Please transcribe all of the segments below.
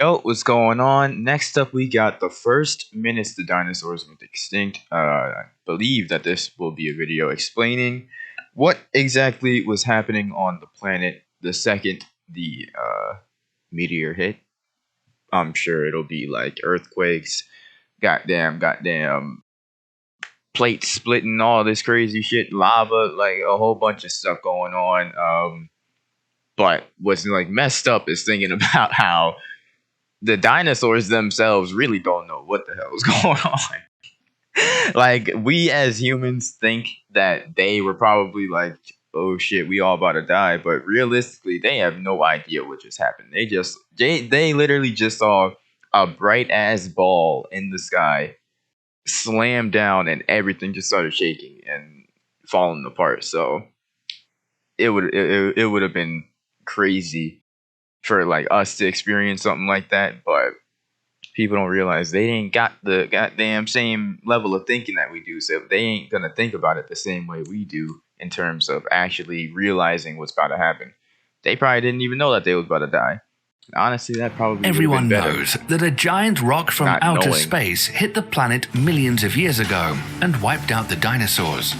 Yo, what's going on? Next up, we got the first minutes the dinosaurs went extinct. I believe that this will be a video explaining what exactly was happening on the planet the second the meteor hit. I'm sure it'll be like earthquakes, goddamn plates splitting, all this crazy shit, lava, like a whole bunch of stuff going on. But what's like messed up is thinking about how the dinosaurs themselves really don't know what the hell is going on. Like we as humans think that they were probably like, oh shit, we all about to die, but realistically, they have no idea what just happened. They literally just saw a bright ass ball in the sky slam down, and everything just started shaking and falling apart. So it would have been crazy for like us to experience something like that, but people don't realize they ain't got the goddamn same level of thinking that we do, so they ain't gonna think about it the same way we do in terms of actually realizing what's about to happen. They probably didn't even know that they was about to die. Honestly, that probably would have been Everyone better. knows that a giant rock from Not outer knowing. space hit the planet millions of years ago and wiped out the dinosaurs.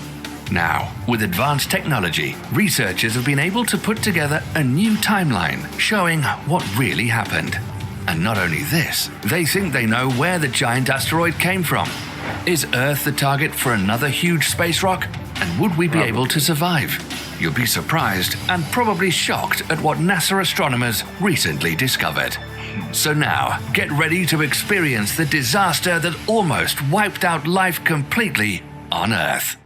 Now, with advanced technology, researchers have been able to put together a new timeline showing what really happened. And not only this, they think they know where the giant asteroid came from. Is Earth the target for another huge space rock? And would we be able to survive? You'll be surprised and probably shocked at what NASA astronomers recently discovered. So now, get ready to experience the disaster that almost wiped out life completely on Earth.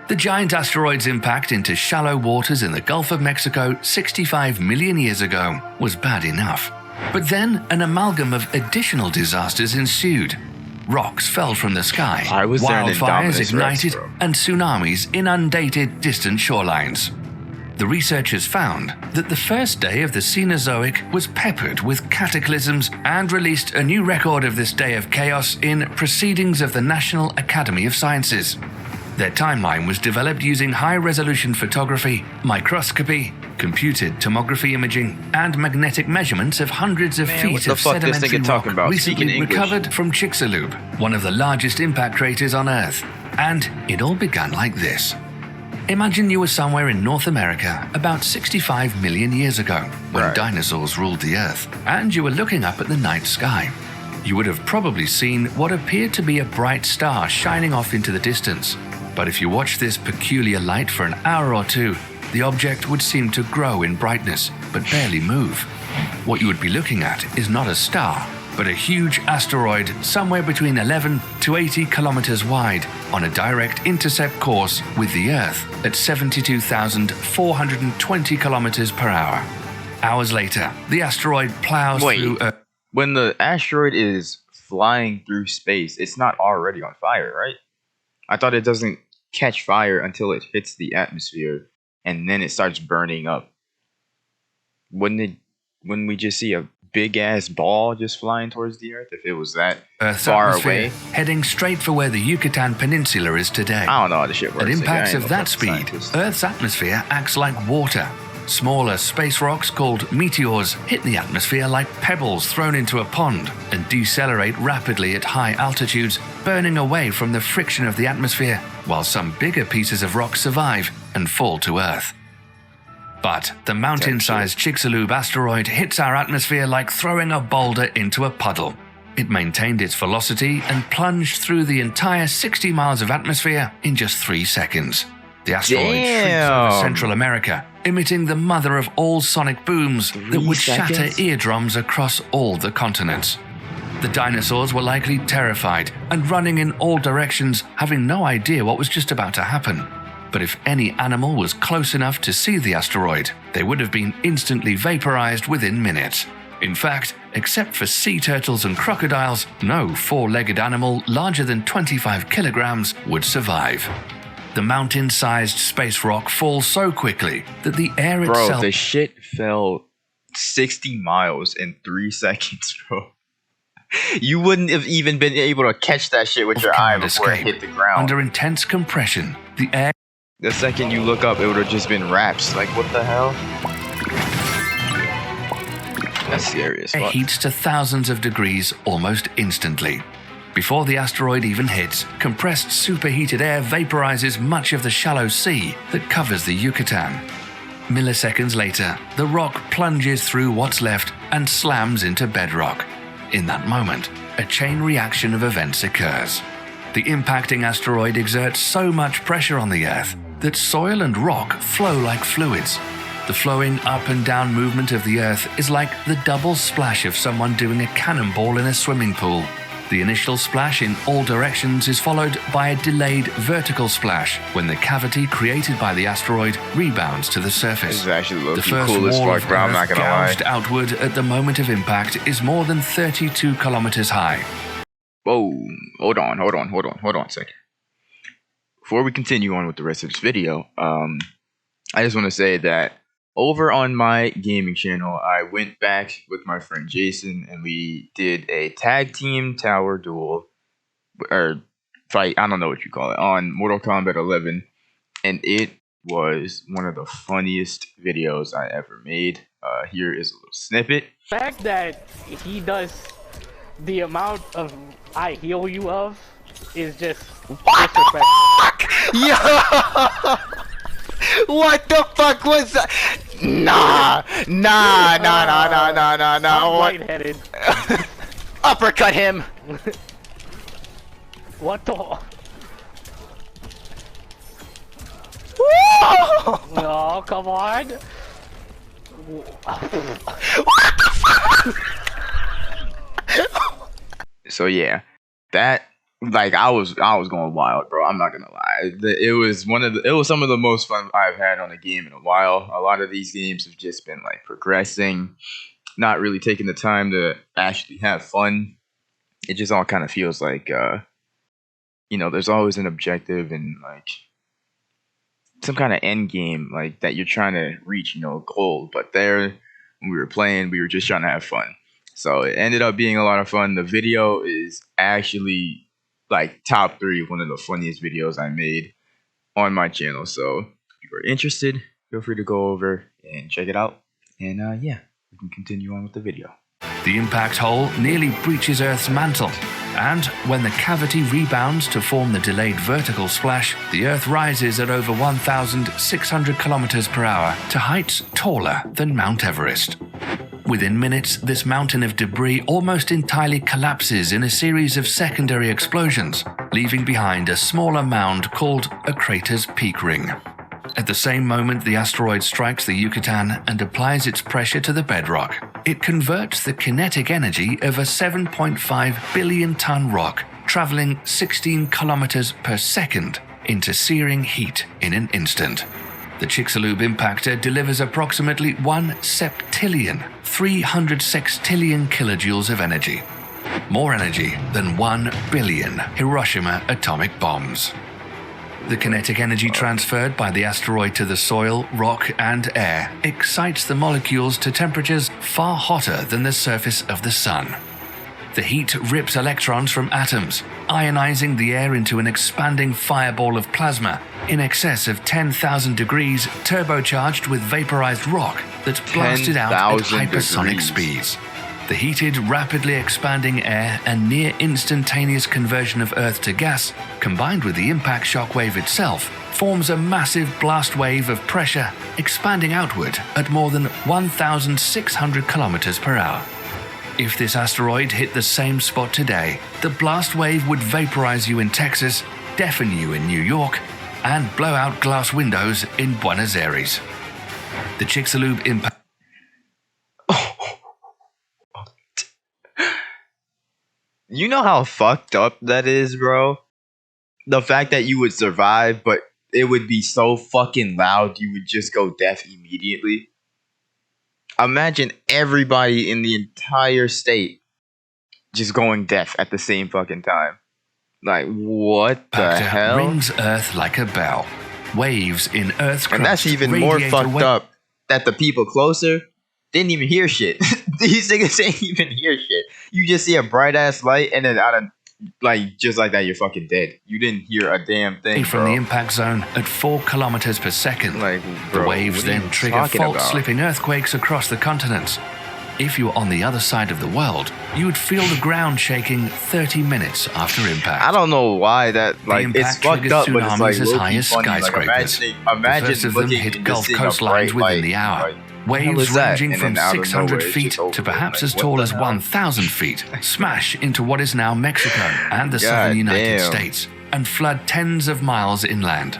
The giant asteroid's impact into shallow waters in the Gulf of Mexico 65 million years ago was bad enough. But then an amalgam of additional disasters ensued. Rocks fell from the sky, Why was there an wildfires Indominus Rex, ignited, bro? and tsunamis inundated distant shorelines. The researchers found that the first day of the Cenozoic was peppered with cataclysms and released a new record of this day of chaos in Proceedings of the National Academy of Sciences. Their timeline was developed using high-resolution photography, microscopy, computed tomography imaging, and magnetic measurements of hundreds of feet what the of fuck this sedimentary nigga talking rock about? Speaking recently English. recovered from Chicxulub, one of the largest impact craters on Earth. And it all began like this. Imagine you were somewhere in North America about 65 million years ago, when Right. dinosaurs ruled the Earth, and you were looking up at the night sky. You would have probably seen what appeared to be a bright star shining off into the distance. But if you watch this peculiar light for an hour or two, the object would seem to grow in brightness, but barely move. What you would be looking at is not a star, but a huge asteroid somewhere between 11 to 80 kilometers wide on a direct intercept course with the Earth at 72,420 kilometers per hour. Hours later, the asteroid plows Wait. through a When the asteroid is flying through space, it's not already on fire, right? I thought it doesn't catch fire until it hits the atmosphere and then it starts burning up. Wouldn't we just see a big ass ball just flying towards the Earth if it was that Earth's far atmosphere, away? heading straight for where the Yucatan Peninsula is today. I don't know how this shit works. At nigga. I impacts ain't of no that fucking speed, scientist. Earth's atmosphere acts like water. Smaller space rocks called meteors hit the atmosphere like pebbles thrown into a pond and decelerate rapidly at high altitudes, burning away from the friction of the atmosphere, while some bigger pieces of rock survive and fall to Earth. But the mountain-sized Chicxulub asteroid hits our atmosphere like throwing a boulder into a puddle. It maintained its velocity and plunged through the entire 60 miles of atmosphere in just 3 seconds. The asteroid shrieks over Damn. Central America, emitting the mother of all sonic booms that 3 would shatter seconds? eardrums across all the continents. The dinosaurs were likely terrified and running in all directions, having no idea what was just about to happen. But if any animal was close enough to see the asteroid, they would have been instantly vaporized within minutes. In fact, except for sea turtles and crocodiles, no four-legged animal larger than 25 kilograms would survive. The mountain-sized space rock falls so quickly that the air Bro, itself the shit fell 60 miles in 3 seconds, bro. You wouldn't have even been able to catch that shit with your eye Can't before it escape. hit the ground. Under intense compression, the air The second you look up, it would have just been wraps. Like, what the hell? That's scary as fuck. heats to thousands of degrees almost instantly. Before the asteroid even hits, compressed superheated air vaporizes much of the shallow sea that covers the Yucatan. Milliseconds later, the rock plunges through what's left and slams into bedrock. In that moment, a chain reaction of events occurs. The impacting asteroid exerts so much pressure on the Earth that soil and rock flow like fluids. The flowing up and down movement of the Earth is like the double splash of someone doing a cannonball in a swimming pool. The initial splash in all directions is followed by a delayed vertical splash when the cavity created by the asteroid rebounds to the surface. This is actually The low-key first cool as wall fuck, of bro. I'm not Earth gonna lie. gouged outward at the moment of impact is more than 32 kilometers high. Whoa. Hold on a second. Before we continue on with the rest of this video, I just want to say that over on my gaming channel, I went back with my friend Jason and we did a tag team tower duel or fight, I don't know what you call it, on Mortal Kombat 11, and it was one of the funniest videos I ever made. Here is a little snippet. The fact that he does the amount of I heal you of is just disrespectful. Yo! What the fuck was that? Nah. I'm What? lightheaded. Uppercut him. What the? Oh, come on. So yeah, that, like, I was going wild, bro. I'm not gonna lie. It was some of the most fun I've had on a game in a while. A lot of these games have just been like progressing, not really taking the time to actually have fun. It just all kind of feels like there's always an objective and like some kind of end game like that you're trying to reach, a goal. But there, when we were playing, we were just trying to have fun. So it ended up being a lot of fun. The video is actually like top 3, one of the funniest videos I made on my channel. So if you are interested, feel free to go over and check it out. And yeah, we can continue on with the video. The impact hole nearly breaches Earth's mantle, and when the cavity rebounds to form the delayed vertical splash, the Earth rises at over 1,600 kilometers per hour to heights taller than Mount Everest. Within minutes, this mountain of debris almost entirely collapses in a series of secondary explosions, leaving behind a smaller mound called a crater's peak ring. At the same moment the asteroid strikes the Yucatan and applies its pressure to the bedrock, it converts the kinetic energy of a 7.5 billion ton rock traveling 16 kilometers per second into searing heat in an instant. The Chicxulub impactor delivers approximately 1 septillion, 300 sextillion kilojoules of energy. More energy than 1 billion Hiroshima atomic bombs. The kinetic energy transferred by the asteroid to the soil, rock, and air excites the molecules to temperatures far hotter than the surface of the sun. The heat rips electrons from atoms, ionizing the air into an expanding fireball of plasma in excess of 10,000 degrees, turbocharged with vaporized rock that's blasted out at 10,000 hypersonic degrees. speeds. The heated, rapidly expanding air and near instantaneous conversion of Earth to gas, combined with the impact shock wave itself, forms a massive blast wave of pressure expanding outward at more than 1,600 kilometers per hour. If this asteroid hit the same spot today, the blast wave would vaporize you in Texas, deafen you in New York, and blow out glass windows in Buenos Aires. The Chicxulub impact. You know how fucked up that is, bro? The fact that you would survive, but it would be so fucking loud you would just go deaf immediately. Imagine everybody in the entire state just going deaf at the same fucking time. Like, what the hell? Rings Earth like a bell. Waves in Earth's crust And that's even more radiate fucked away. up that the people closer didn't even hear shit. These niggas ain't even hear shit. You just see a bright ass light, and then out of like just like that, you're fucking dead. You didn't hear a damn thing, from bro. the impact zone at 4 kilometers per second. Like, the bro, waves what are you then trigger talking about? fault-slipping earthquakes across the continents. If you were on the other side of the world, you would feel the ground shaking 30 minutes after impact. I don't know why that like the it's impact fucked up, but it's tsunamis like as high low-key as funny. Like, skyscrapers. imagine The first of them looking hit and Gulf seeing a coastlines bright within light, the hour. like, what the hell Waves is that? ranging And from then out of 600 nowhere, it's feet just over. to perhaps Like, as what tall the as hell? 1,000 feet smash into what is now Mexico and the southern United States and flood tens of miles inland.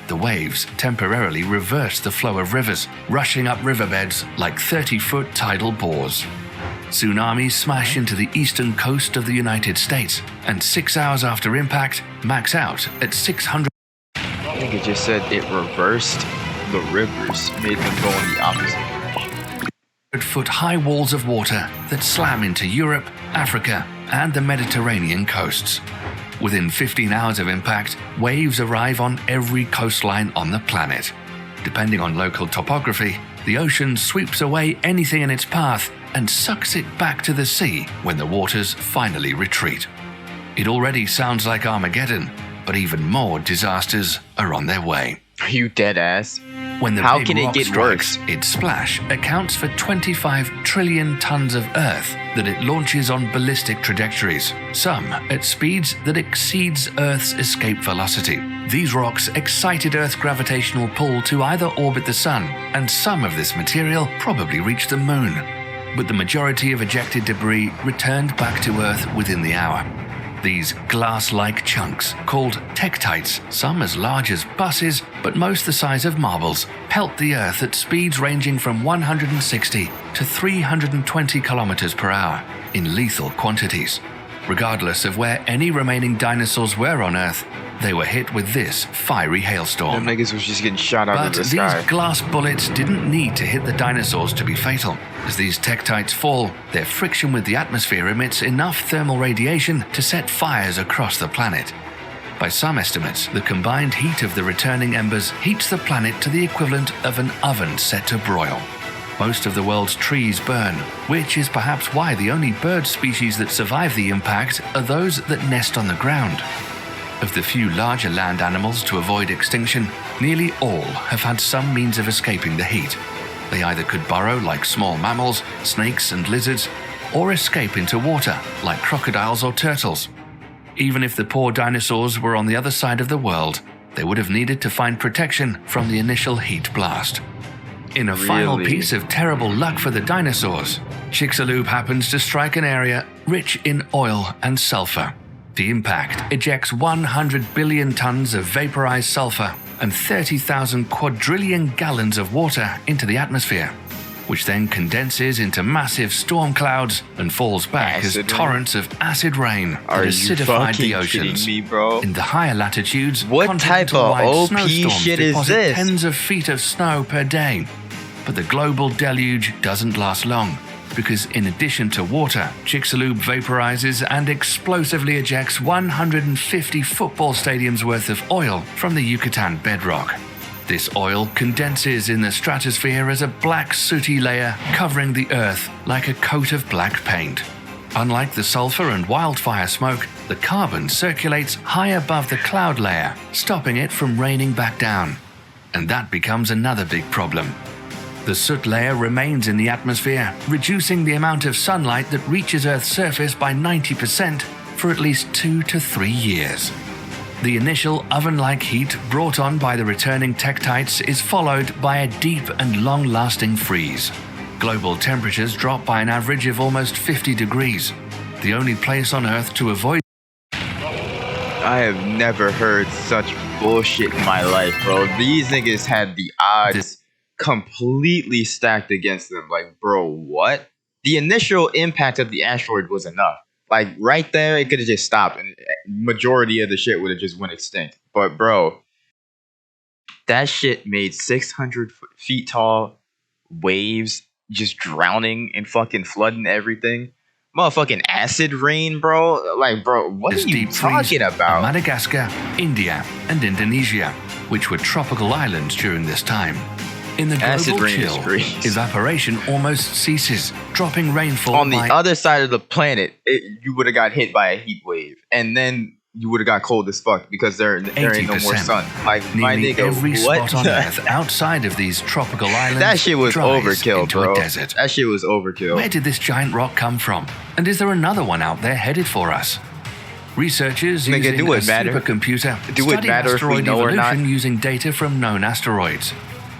The waves temporarily reverse the flow of rivers, rushing up riverbeds like 30-foot tidal bores. Tsunamis smash into the eastern coast of the United States, and 6 hours after impact, max out at 600. I think it just said it reversed the rivers, made them go in the opposite direction. 100-foot high walls of water that slam into Europe, Africa, and the Mediterranean coasts. Within 15 hours of impact, waves arrive on every coastline on the planet. Depending on local topography, the ocean sweeps away anything in its path and sucks it back to the sea when the waters finally retreat. It already sounds like Armageddon, but even more disasters are on their way. Are you dead ass? When the How big can it rock get strikes, worse? its splash accounts for 25 trillion tons of Earth that it launches on ballistic trajectories, some at speeds that exceeds Earth's escape velocity. These rocks excited Earth's gravitational pull to either orbit the Sun, and some of this material probably reached the Moon. But the majority of ejected debris returned back to Earth within the hour. These glass-like chunks, called tektites, some as large as buses, but most the size of marbles, pelt the Earth at speeds ranging from 160 to 320 kilometers per hour in lethal quantities. Regardless of where any remaining dinosaurs were on Earth, they were hit with this fiery hailstorm. Them niggas was just getting shot out But of the these sky. glass bullets didn't need to hit the dinosaurs to be fatal. As these tektites fall, their friction with the atmosphere emits enough thermal radiation to set fires across the planet. By some estimates, the combined heat of the returning embers heats the planet to the equivalent of an oven set to broil. Most of the world's trees burn, which is perhaps why the only bird species that survive the impact are those that nest on the ground. Of the few larger land animals to avoid extinction, nearly all have had some means of escaping the heat. They either could burrow like small mammals, snakes and lizards, or escape into water like crocodiles or turtles. Even if the poor dinosaurs were on the other side of the world, they would have needed to find protection from the initial heat blast. In a final Really? piece of terrible luck for the dinosaurs, Chicxulub happens to strike an area rich in oil and sulfur. The impact ejects 100 billion tons of vaporized sulfur and 30,000 quadrillion gallons of water into the atmosphere, which then condenses into massive storm clouds and falls back Acid as rain? torrents of acid rain that Are you acidified fucking the oceans. kidding me, bro? In the higher latitudes, What type of continental-wide OP snowstorms shit is deposit this? tens of feet of snow per day. But the global deluge doesn't last long, because in addition to water, Chicxulub vaporizes and explosively ejects 150 football stadiums worth of oil from the Yucatan bedrock. This oil condenses in the stratosphere as a black sooty layer covering the Earth like a coat of black paint. Unlike the sulfur and wildfire smoke, the carbon circulates high above the cloud layer, stopping it from raining back down. And that becomes another big problem. The soot layer remains in the atmosphere, reducing the amount of sunlight that reaches Earth's surface by 90% for at least 2 to 3 years. The initial oven-like heat brought on by the returning tektites is followed by a deep and long-lasting freeze. Global temperatures drop by an average of almost 50 degrees. The only place on Earth to avoid I have never heard such bullshit in my life, bro. These niggas had the odds completely stacked against them. Like, bro, what? The initial impact of the asteroid was enough. Like, right there, it could have just stopped, and majority of the shit would have just went extinct. But, bro, that shit made 600 feet tall waves just drowning and fucking flooding everything. Motherfucking acid rain, bro. Like, bro, what are this you deep freeze talking of about? Madagascar, India, and Indonesia, which were tropical islands during this time. In the Acid global rain is chill, great. evaporation almost ceases, dropping rainfall On the by other side of the planet, you would have got hit by a heat wave, and then you would have got cold as fuck because there ain't no more 80%. sun. Like, my Nearly nigga, every what? spot on Earth outside of these tropical islands That shit was dries overkill, into bro. a desert. That shit was overkill. Where did this giant rock come from? And is there another one out there headed for us? Researchers Nigga, using do a it matter? supercomputer Do it studied matter if we asteroid know or not? evolution using data from known asteroids.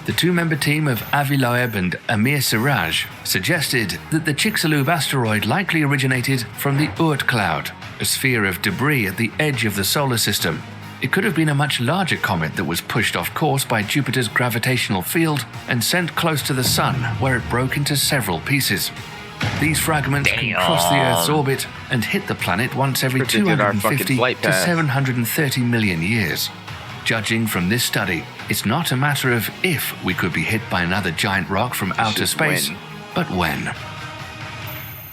The two-member team of Avi Loeb and Amir Siraj suggested that the Chicxulub asteroid likely originated from the Oort cloud, a sphere of debris at the edge of the solar system. It could have been a much larger comet that was pushed off course by Jupiter's gravitational field and sent close to the Sun, where it broke into several pieces. These fragments can cross the Earth's orbit and hit the planet once every Predicted our 250 fucking flight to path. 730 million years. Judging from this study, it's not a matter of if we could be hit by another giant rock from outer just space, when. but when.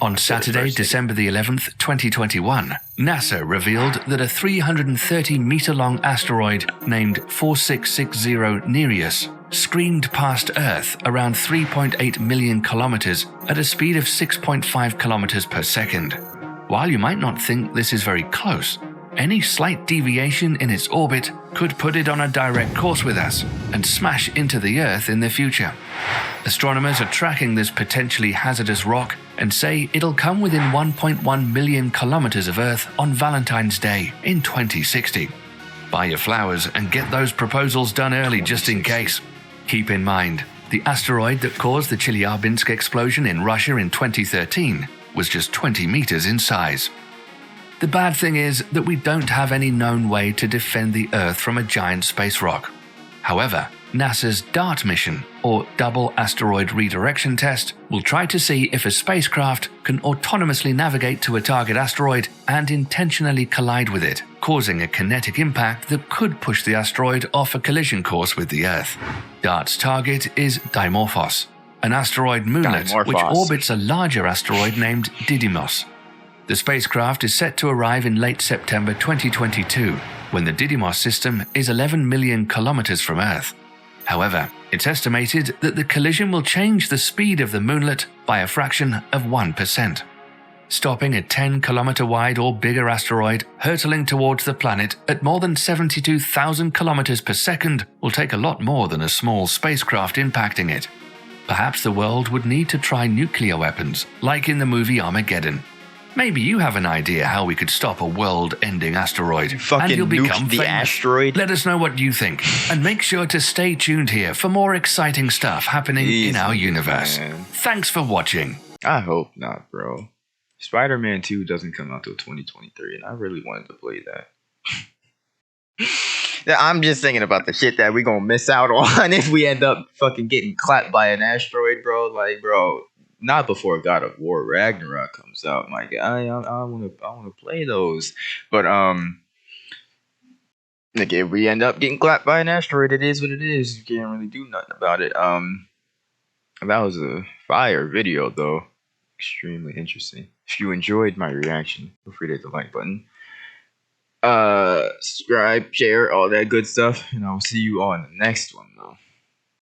On Saturday, December the 11th, 2021, NASA revealed that a 330-meter-long asteroid named 4660 Nereus screamed past Earth around 3.8 million kilometers at a speed of 6.5 kilometers per second. While you might not think this is very close, any slight deviation in its orbit could put it on a direct course with us and smash into the Earth in the future. Astronomers are tracking this potentially hazardous rock and say it'll come within 1.1 million kilometers of Earth on Valentine's Day in 2060. Buy your flowers and get those proposals done early just in case. Keep in mind, the asteroid that caused the Chelyabinsk explosion in Russia in 2013 was just 20 meters in size. The bad thing is that we don't have any known way to defend the Earth from a giant space rock. However, NASA's DART mission, or Double Asteroid Redirection Test, will try to see if a spacecraft can autonomously navigate to a target asteroid and intentionally collide with it, causing a kinetic impact that could push the asteroid off a collision course with the Earth. DART's target is Dimorphos, an asteroid moonlet which Dimorphos. orbits a larger asteroid named Didymos. The spacecraft is set to arrive in late September 2022, when the Didymos system is 11 million kilometers from Earth. However, it's estimated that the collision will change the speed of the moonlet by a fraction of 1%. Stopping a 10-kilometer wide or bigger asteroid hurtling towards the planet at more than 72,000 kilometers per second will take a lot more than a small spacecraft impacting it. Perhaps the world would need to try nuclear weapons, like in the movie Armageddon. Maybe you have an idea how we could stop a world-ending asteroid, Fucking and you'll become nuke the famous. asteroid? Let us know what you think, and make sure to stay tuned here for more exciting stuff happening in our universe. Man. Thanks for watching. I hope not, bro. Spider-Man 2 doesn't come out till 2023, and I really wanted to play that. Yeah, I'm just thinking about the shit that we gonna miss out on if we end up fucking getting clapped by an asteroid, bro. Like, bro, not before God of War Ragnarok comes out. My guy, I wanna play those, but like if we end up getting clapped by an asteroid, it is what it is. You can't really do nothing about it. That was a fire video though, extremely interesting. If you enjoyed my reaction, feel free to hit the like button. Subscribe, share, all that good stuff, and I'll see you on the next one though.